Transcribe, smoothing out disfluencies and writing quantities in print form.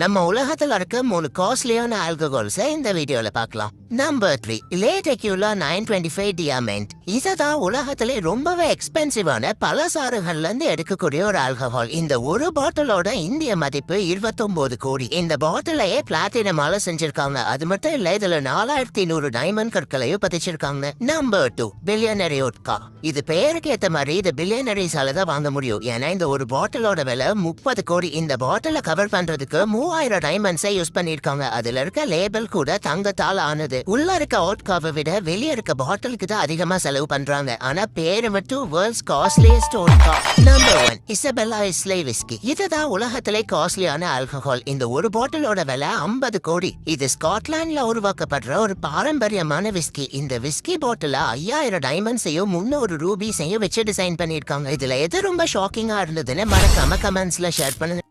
நம்ம உலகத்துல இருக்க 3 காஸ்ட்லியான ஆல்கஹால்ஸை இந்த வீடியோல பார்க்கலாம். நம்பர் 3 லே டெக்யூலா 925 டியாமண்ட். இதுதான் உலகத்திலே ரொம்பவே எக்ஸ்பென்சிவான பலசாறுகள்ல இருந்து எடுக்கக்கூடிய ஒரு ஆல்கஹால். இந்த ஒரு பாட்டிலோட இந்திய மதிப்பு 29 கோடி. இந்த பாட்டிலையே பிளாட்டினமால செஞ்சிருக்காங்க. அது மட்டும் இல்ல, இதுல 4100 டைமண்ட் கற்களையும் பதிச்சிருக்காங்க. Number 2 பில்லியனரி vodka. இது பெயருக்கு ஏத்த மாதிரி இது பில்லியனரிஸால தான் வாங்க முடியும். ஏன்னா இந்த ஒரு பாட்டிலோட விலை 30 கோடி. இந்த பாட்டில கவர் பண்றதுக்கு 3000 டைமண்ட்ஸை யூஸ் பண்ணிருக்காங்க. அதுல இருக்க லேபிள் கூட தங்கத்தால் ஆனது. உள்ள இருக்க வோட்காவை விட வெளியே இருக்க பாட்டிலுக்கு தான் அதிகமா செலவு பண்றாங்க. ஆனா பேரு மட்டும் world's costliest vodka. Number 1 Isabella Islay whisky. இதுதான் உலகத்திலே காஸ்ட்லியான ஆல்கஹால். இந்த ஒரு பாட்டிலோட விலை 50 கோடி. இது ஸ்காட்லாண்ட்ல உருவாக்கப்படுற ஒரு பாரம்பரியமான விஸ்கி. இந்த விஸ்கி பாட்டில 5000 டைமண்ட்ஸையும் 300 ரூபீஸையும் வச்சு டிசைன் பண்ணிருக்காங்க. இதுல எது ரொம்ப ஷாக்கிங்கா இருந்ததுன்னு மறக்காம கமெண்ட்ஸ்ல ஷேர் பண்ணுங்க.